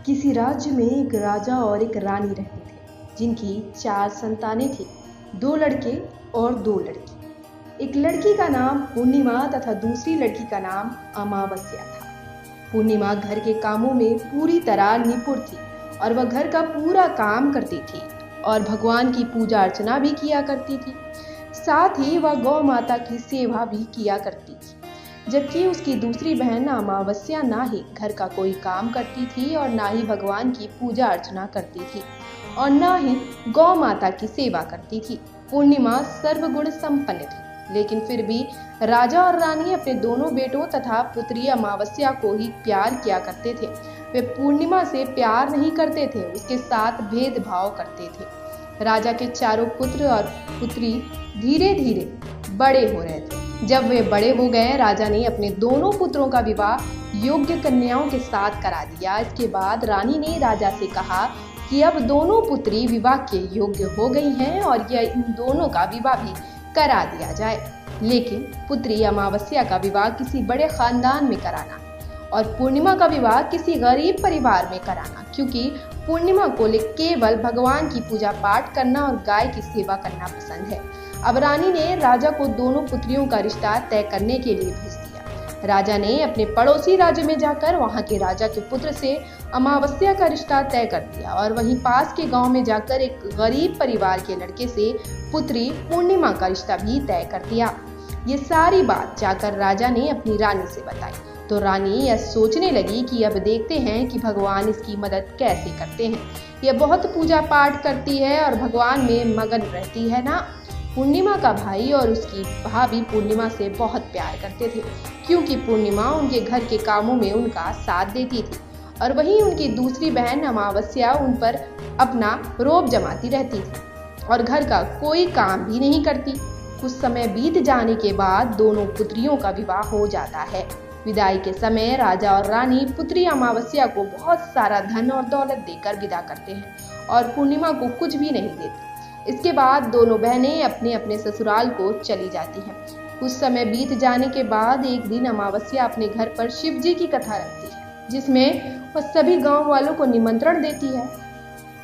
किसी राज्य में एक राजा और एक रानी रहते थे, जिनकी 4 संतानें थी, 2 लड़के और 2 लड़की। एक लड़की का नाम पूर्णिमा तथा दूसरी लड़की का नाम अमावस्या था। पूर्णिमा घर के कामों में पूरी तरह निपुण थी और वह घर का पूरा काम करती थी और भगवान की पूजा अर्चना भी किया करती थी। साथ ही वह गौ माता की सेवा भी किया करती थी, जबकि उसकी दूसरी बहन अमावस्या ना ही घर का कोई काम करती थी और ना ही भगवान की पूजा अर्चना करती थी और ना ही गौ माता की सेवा करती थी। पूर्णिमा सर्वगुण संपन्न थी, लेकिन फिर भी राजा और रानी अपने दोनों बेटों तथा पुत्री अमावस्या को ही प्यार किया करते थे। वे पूर्णिमा से प्यार नहीं करते थे, उसके साथ भेदभाव करते थे। राजा के चारों पुत्र और पुत्री धीरे धीरे बड़े हो रहे थे। जब वे बड़े हो गए, राजा ने अपने दोनों पुत्रों का विवाह योग्य कन्याओं के साथ करा दिया। इसके बाद रानी ने राजा से कहा कि अब दोनों पुत्री विवाह के योग्य हो गई हैं और यह इन दोनों का विवाह भी करा दिया जाए, लेकिन पुत्री अमावस्या का विवाह किसी बड़े खानदान में कराना और पूर्णिमा का विवाह किसी गरीब परिवार में कराना, क्योंकि पूर्णिमा को केवल भगवान की पूजा पाठ करना और गाय की सेवा करना पसंद है। अब रानी ने राजा को दोनों पुत्रियों का रिश्ता तय करने के लिए भेज दिया। राजा ने अपने पड़ोसी राज्य में जाकर वहां के राजा के पुत्र से अमावस्या का रिश्ता तय कर दिया और वहीं पास के गांव में जाकर एक गरीब परिवार के लड़के से पुत्री पूर्णिमा का रिश्ता भी तय कर दिया। ये सारी बात जाकर राजा ने अपनी रानी से बताई, तो रानी यह सोचने लगी कि अब देखते हैं कि भगवान इसकी मदद कैसे करते हैं। यह बहुत पूजा पाठ करती है और भगवान में मगन रहती है ना। पूर्णिमा का भाई और उसकी भाभी पूर्णिमा से बहुत प्यार करते थे, क्योंकि पूर्णिमा उनके घर के कामों में उनका साथ देती थी और वहीं उनकी दूसरी बहन अमावस्या उन पर अपना रोब जमाती रहती थी और घर का कोई काम भी नहीं करती। कुछ समय बीत जाने के बाद दोनों पुत्रियों का विवाह हो जाता है। विदाई के समय राजा और रानी पुत्री अमावस्या को बहुत सारा धन और दौलत देकर विदा करते हैं और पूर्णिमा को कुछ भी नहीं देते। इसके बाद दोनों बहनें अपने अपने ससुराल को चली जाती हैं। कुछ समय बीत जाने के बाद एक दिन अमावस्या अपने घर पर शिव जी की कथा रखती है, जिसमें वह सभी गांव वालों को निमंत्रण देती है,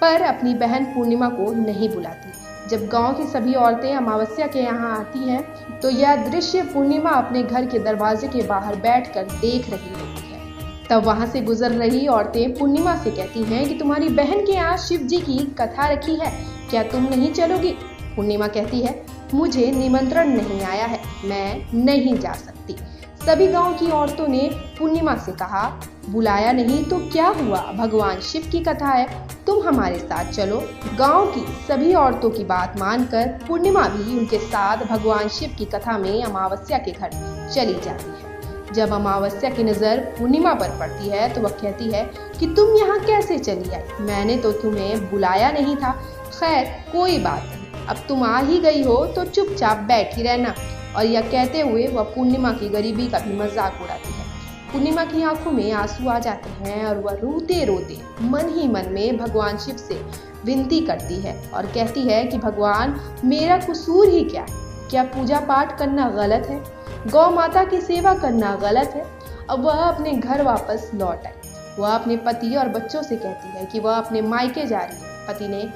पर अपनी बहन पूर्णिमा को नहीं बुलाती। जब गांव की सभी औरतें अमावस्या के यहाँ आती हैं, तो यह दृश्य पूर्णिमा अपने घर के दरवाजे के बाहर बैठकर देख रही होती है। तब वहां से गुजर रही औरतें पूर्णिमा से कहती हैं कि तुम्हारी बहन के यहाँ शिव जी की कथा रखी है, क्या तुम नहीं चलोगी? पूर्णिमा कहती है, मुझे निमंत्रण नहीं आया है, मैं नहीं जा सकती। सभी गांव की औरतों ने पूर्णिमा से कहा, बुलाया नहीं तो क्या हुआ, भगवान शिव की कथा है, तुम हमारे साथ चलो। गांव की सभी औरतों की बात मानकर पूर्णिमा भी उनके साथ भगवान शिव की कथा में अमावस्या के घर चली जाती है। जब अमावस्या की नजर पूर्णिमा पर पड़ती है तो वह कहती है कि तुम यहाँ कैसे चली आई, मैंने तो तुम्हें बुलाया नहीं था। खैर कोई बात नहीं, अब तुम आ ही गई हो तो चुपचाप बैठी रहना। और यह कहते हुए वह पूर्णिमा की गरीबी का भी मजाक उड़ाती है। पूर्णिमा की आंखों में आंसू आ जाते हैं और वह रोते रोते मन ही मन में भगवान शिव से विनती करती है और कहती है कि भगवान, मेरा कसूर ही क्या है? क्या पूजा पाठ करना गलत है? गौ माता की सेवा करना गलत है? अब वह अपने घर वापस लौट आई। वह अपने पति और बच्चों से कहती है कि वह अपने मायके जा रही है। पति ने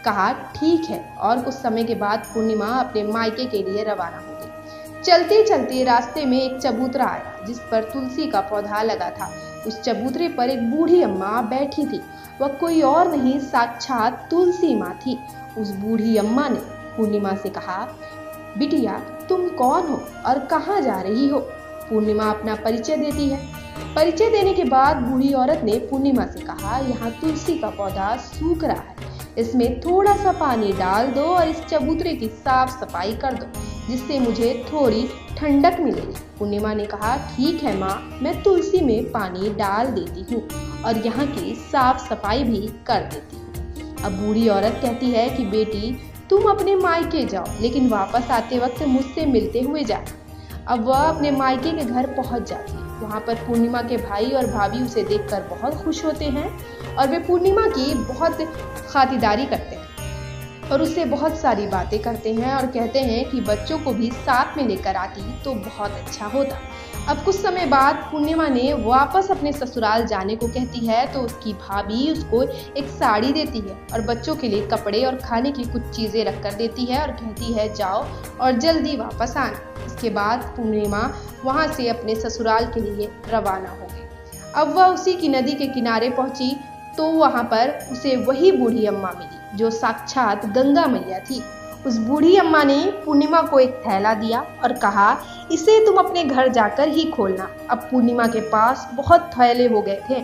कहा ठीक है, और कुछ समय के बाद पूर्णिमा अपने मायके के लिए रवाना हो गई। चलते चलते रास्ते में एक चबूतरा आया, जिस पर तुलसी का पौधा लगा था। उस चबूतरे पर एक बूढ़ी अम्मा बैठी थी। वह कोई और नहीं, साक्षात तुलसी माँ थी। उस बूढ़ी अम्मा ने पूर्णिमा से कहा, बिटिया तुम कौन हो और कहाँ जा रही हो? पूर्णिमा अपना परिचय देती है। परिचय देने के बाद बूढ़ी औरत ने पूर्णिमा से कहा, यहाँ तुलसी का पौधा सूख रहा है, इसमें थोड़ा सा पानी डाल दो और इस चबूतरे की साफ सफाई कर दो, जिससे मुझे थोड़ी ठंडक मिलेगी। पूर्णिमा ने कहा, ठीक है माँ, मैं तुलसी में पानी डाल देती हूँ और यहाँ की साफ सफाई भी कर देती हूँ। अब बूढ़ी औरत कहती है कि बेटी तुम अपने मायके जाओ, लेकिन वापस आते वक्त मुझसे मिलते हुए जाना। अब वह अपने मायके के घर पहुँच जाती है। वहाँ पर पूर्णिमा के भाई और भाभी उसे देखकर बहुत खुश होते हैं और वे पूर्णिमा की बहुत खातिरदारी करते हैं और उससे बहुत सारी बातें करते हैं और कहते हैं कि बच्चों को भी साथ में लेकर आती तो बहुत अच्छा होता। अब कुछ समय बाद पूर्णिमा ने वापस अपने ससुराल जाने को कहती है तो उसकी भाभी उसको एक साड़ी देती है और बच्चों के लिए कपड़े और खाने की कुछ चीजें रख कर देती है और कहती है जाओ और जल्दी वापस आना। इसके बाद पूर्णिमा वहां से अपने ससुराल के लिए रवाना हो गई। अब वह उसी की नदी के किनारे पहुंची तो वहां पर उसे वही बूढ़ी अम्मा मिली जो साक्षात गंगा मैया थी। उस बूढ़ी अम्मा ने पूर्णिमा को एक थैला दिया और कहा इसे तुम अपने घर जाकर ही खोलना। अब पूर्णिमा के पास बहुत थैले हो गए थे।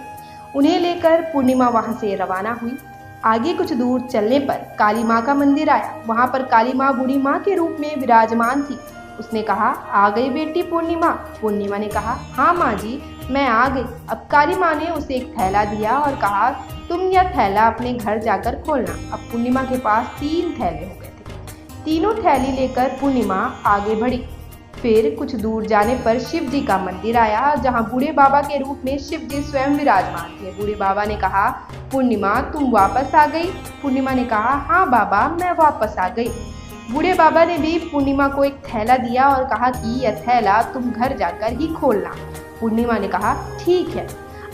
उन्हें लेकर पूर्णिमा वहां से रवाना हुई। आगे कुछ दूर चलने पर काली माँ का मंदिर आया। वहां पर काली माँ बूढ़ी माँ के रूप में विराजमान थी। उसने कहा आ गई बेटी पूर्णिमा। पूर्णिमा ने कहा हाँ माँ जी मैं आ गई। अब काली माँ ने उसे एक थैला दिया और कहा तुम यह थैला अपने घर जाकर खोलना। अब पूर्णिमा के पास 3 थैले हो गए थे। तीनों थैली लेकर पूर्णिमा आगे बढ़ी। फिर कुछ दूर जाने पर शिव जी का मंदिर आया जहां बूढ़े बाबा के रूप में शिव जी स्वयं विराजमान थे। बूढ़े बाबा ने कहा पूर्णिमा तुम वापस आ गई। पूर्णिमा ने कहा हाँ बाबा मैं वापस आ गई। बूढ़े बाबा ने भी पूर्णिमा को एक थैला दिया और कहा कि यह थैला तुम घर जाकर ही खोलना। पूर्णिमा ने कहा ठीक है।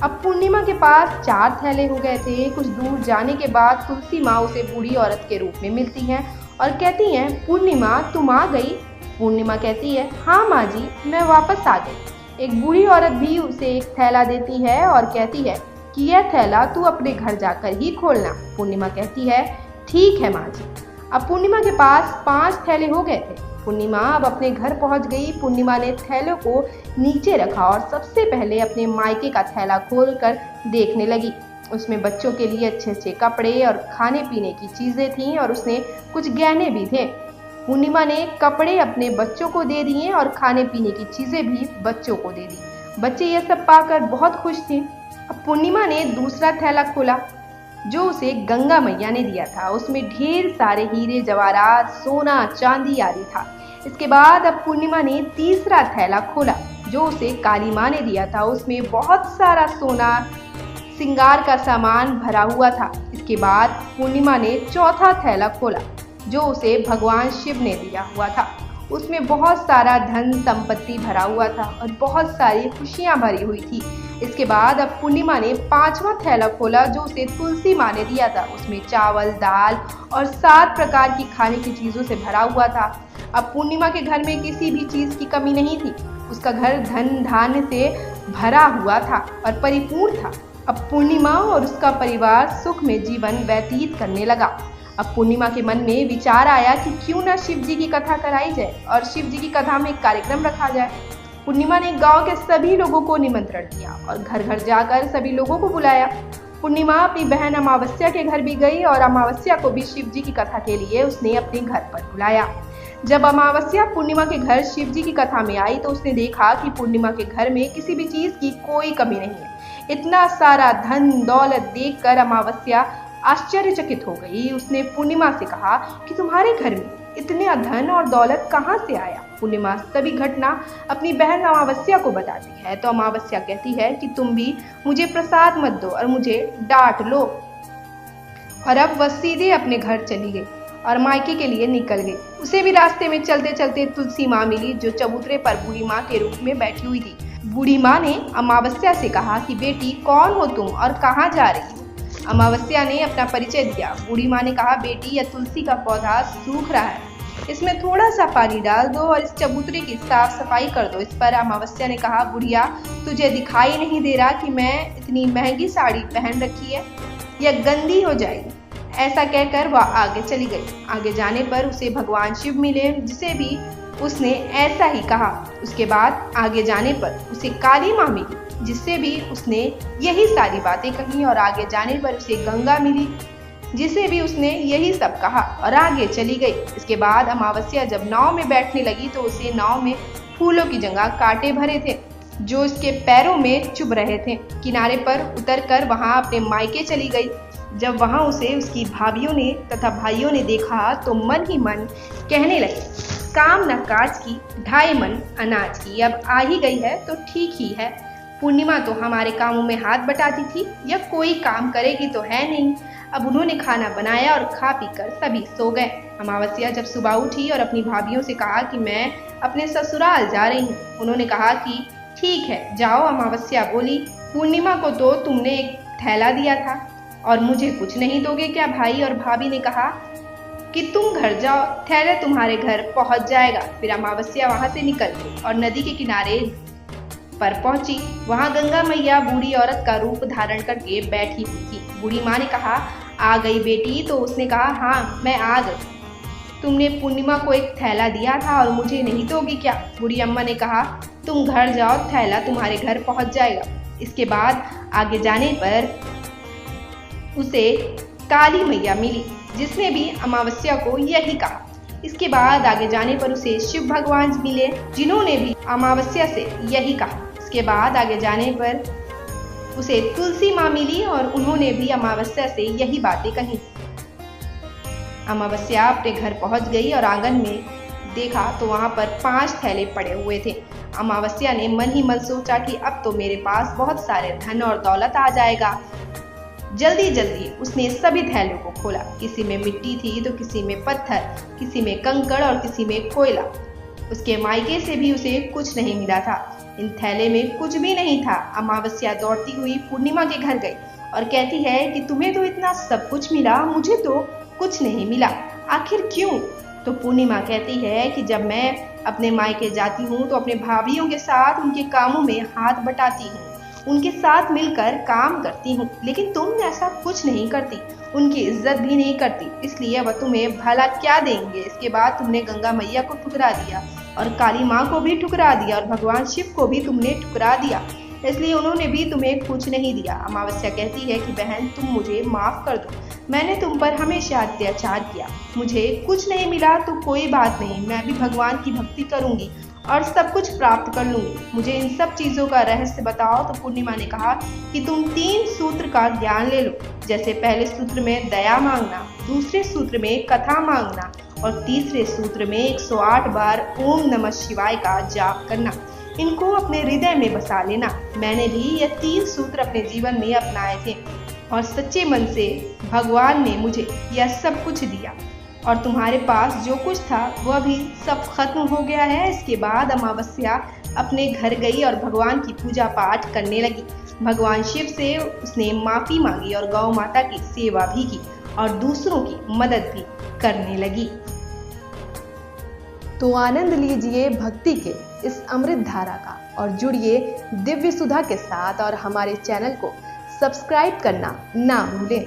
अब पूर्णिमा के पास 4 थैले हो गए थे। कुछ दूर जाने के बाद तुलसी माँ उसे बूढ़ी औरत के रूप में मिलती हैं और कहती हैं पूर्णिमा तुम आ गई। पूर्णिमा कहती है हाँ माँ जी मैं वापस आ गई। एक बूढ़ी औरत भी उसे एक थैला देती है और कहती है कि यह थैला तू अपने घर जाकर ही खोलना। पूर्णिमा कहती है ठीक है माँ जी। अब पूर्णिमा के पास 5 थैले हो गए थे। पूर्णिमा अब अपने घर पहुंच गई। पूर्णिमा ने थैलों को नीचे रखा और सबसे पहले अपने मायके का थैला खोलकर देखने लगी। उसमें बच्चों के लिए अच्छे अच्छे कपड़े और खाने पीने की चीजें थीं और उसने कुछ गहने भी थे। पूर्णिमा ने कपड़े अपने बच्चों को दे दिए और खाने पीने की चीजें भी बच्चों को दे दी। बच्चे यह सब पाकर बहुत खुश थे। अब पूर्णिमा ने दूसरा थैला खोला जो उसे गंगा मैया ने दिया था। उसमें ढेर सारे हीरे जवाहरात सोना चांदी आदि था। इसके बाद अब पूर्णिमा ने तीसरा थैला खोला जो उसे काली माँ ने दिया था। उसमें बहुत सारा सोना श्रृंगार का सामान भरा हुआ था। इसके बाद पूर्णिमा ने चौथा थैला खोला जो उसे भगवान शिव ने दिया हुआ था। उसमें बहुत सारा धन संपत्ति भरा हुआ था और बहुत सारी खुशियां भरी हुई थी। इसके बाद अब पूर्णिमा ने 5वां थैला खोला जो उसे तुलसी माँ ने दिया था। उसमें चावल दाल और 7 प्रकार की खाने की चीजों से भरा हुआ था। अब पूर्णिमा के घर में किसी भी चीज की कमी नहीं थी। उसका घर धन धान्य से भरा हुआ था और परिपूर्ण था। अब पूर्णिमा और उसका परिवार सुख में जीवन व्यतीत करने लगा। अब पूर्णिमा के मन में विचार आया कि क्यों ना शिव जी की कथा कराई जाए और शिव जी की कथा में एक कार्यक्रम रखा जाए। पूर्णिमा ने गांव के सभी लोगों को निमंत्रण दिया और घर घर जाकर सभी लोगों को बुलाया। पूर्णिमा अपनी बहन अमावस्या के घर भी गई और अमावस्या को भी शिव जी की कथा के लिए उसने अपने घर पर बुलाया। जब अमावस्या पूर्णिमा के घर शिव जी की कथा में आई तो उसने देखा कि पूर्णिमा के घर में किसी भी चीज की कोई कमी नहीं है। इतना सारा धन दौलत देखकर अमावस्या आश्चर्यचकित हो गई। उसने पूर्णिमा से कहा कि तुम्हारे घर में इतने धन और दौलत कहाँ से आया। पूर्णिमा सभी घटना अपनी बहन अमावस्या को बताती है तो अमावस्या कहती है कि तुम भी मुझे प्रसाद मत दो और मुझे डांट लो। और अब वह सीधे अपने घर चली गई और मायके के लिए निकल गई। उसे भी रास्ते में चलते चलते तुलसी माँ मिली जो चबूतरे पर बूढ़ी माँ के रूप में बैठी हुई थी। बूढ़ी माँ ने अमावस्या से कहा कि बेटी कौन हो तुम और कहाँ जा रही हो। अमावस्या ने अपना परिचय दिया। बूढ़ी माँ ने कहा बेटी यह तुलसी का पौधा सूख रहा है, इसमें थोड़ा सा पानी डाल दो और इस चबूतरे की साफ सफाई कर दो। इस पर अमावस्या ने कहा बुढ़िया तुझे दिखाई नहीं दे रहा कि मैं इतनी महंगी साड़ी पहन रखी है, यह गंदी हो जाएगी। ऐसा कहकर वह आगे चली गई। आगे जाने पर उसे भगवान शिव मिले जिसे भी उसने ऐसा ही कहा। उसके बाद आगे जाने पर उसे काली माँ मिली जिससे भी उसने यही सारी बातें कही और आगे जाने पर उसे गंगा मिली जिसे भी उसने यही सब कहा और आगे चली गई। इसके बाद अमावस्या जब नाव में बैठने लगी तो उसे नाव में फूलों की जगह कांटे भरे थे जो इसके पैरों में चुभ रहे थे। किनारे पर उतरकर वहां अपने मायके चली गई। जब वहां उसे उसकी भाभियों ने तथा भाइयों ने देखा तो मन ही मन कहने लगे काम न काज की ढाई मन अनाज की। अब आ ही गई है तो ठीक ही है। पूर्णिमा तो हमारे कामों में हाथ बटाती थी, यह कोई काम करेगी तो है नहीं। अब उन्होंने खाना बनाया और खा पी कर सभी सो गए। अमावस्या जब सुबह उठी और अपनी भाभियों से कहा कि मैं अपने ससुराल जा रही हूँ। उन्होंने कहा कि ठीक है जाओ। अमावस्या बोली, पूर्णिमा को तो तुमने एक थैला दिया था और मुझे कुछ नहीं दोगे क्या भाई? और भाभी ने कहा कि तुम घर जाओ, थैला तुम्हारे घर पहुंच जाएगा। फिर अमावस्या वहां से निकल गई और नदी के किनारे पर पहुंची। वहां गंगा मैया बूढ़ी औरत का रूप धारण करके बैठी हुई थी। बूढ़ी माँ ने कहा, आ गई बेटी? तो उसने कहा, हाँ मैं आ गई। तुमने पूर्णिमा को एक थैला दिया था और मुझे नहीं दोगी क्या? बूढ़ी अम्मा ने कहा, तुम घर जाओ, थैला तुम्हारे घर पहुंच जाएगा। इसके बाद आगे जाने पर उसे काली मैया मिली, जिसने भी अमावस्या को यही कहा। इसके बाद आगे जाने पर उसे शिव भगवान मिले, जिन्होंने भी अमावस्या से यही कहा। इसके बाद आगे जाने पर उसे तुलसी माँ मिली और उन्होंने भी अमावस्या से यही बातें कही। अमावस्या अपने घर पहुंच गई और आंगन में देखा तो वहां पर 5 थैले पड़े हुए थे। अमावस्या ने मन ही मन सोचा कि अब तो मेरे पास बहुत सारे धन और दौलत आ जाएगा। जल्दी जल्दी उसने सभी थैलों को खोला। किसी में मिट्टी थी तो किसी में पत्थर, किसी में कंकड़ और किसी में कोयला। उसके मायके से भी उसे कुछ नहीं मिला था। इन थैले में कुछ भी नहीं था। अमावस्या दौड़ती हुई पूर्णिमा के घर गई और कहती है कि तुम्हें तो इतना सब कुछ मिला, मुझे तो कुछ नहीं मिला, आखिर क्यों? तो पूर्णिमा कहती है कि जब मैं अपने मायके जाती हूँ तो अपने भाभीियों के साथ उनके कामों में हाथ बटाती हूँ, उनके साथ मिलकर काम करती हूँ, लेकिन तुम ऐसा कुछ नहीं करती, उनकी इज्जत भी नहीं करती, इसलिए वह तुम्हें भला क्या देंगे? इसके बाद तुमने गंगा मैया को ठुकरा दिया और काली माँ को भी ठुकरा दिया और भगवान शिव को भी तुमने ठुकरा दिया, इसलिए उन्होंने भी तुम्हें कुछ नहीं दिया। अमावस्या कहती है कि बहन तुम मुझे माफ कर दो, मैंने तुम पर हमेशा अत्याचार किया, मुझे कुछ नहीं मिला तो कोई बात नहीं, मैं भी भगवान की भक्ति करूंगी और सब कुछ प्राप्त कर लूंगी, मुझे इन सब चीजों का रहस्य बताओ। तो पूर्णिमा ने कहा कि तुम 3 सूत्र का ज्ञान ले लो, जैसे पहले सूत्र में दया मांगना, दूसरे सूत्र में कथा मांगना और तीसरे सूत्र में 108 बार ओम नमः शिवाय का जाप करना। इनको अपने हृदय में बसा लेना। मैंने भी ये 3 सूत्र अपने जीवन में अपनाए थे और सच्चे मन से भगवान ने मुझे यह सब कुछ दिया और तुम्हारे पास जो कुछ था वह भी सब खत्म हो गया है। इसके बाद अमावस्या अपने घर गई और भगवान की पूजा पाठ करने लगी। भगवान शिव से उसने माफी मांगी और गौ माता की सेवा भी की और दूसरों की मदद भी करने लगी। तो आनंद लीजिए भक्ति के इस अमृत धारा का और जुड़िए दिव्य सुधा के साथ और हमारे चैनल को सब्सक्राइब करना ना भूलें।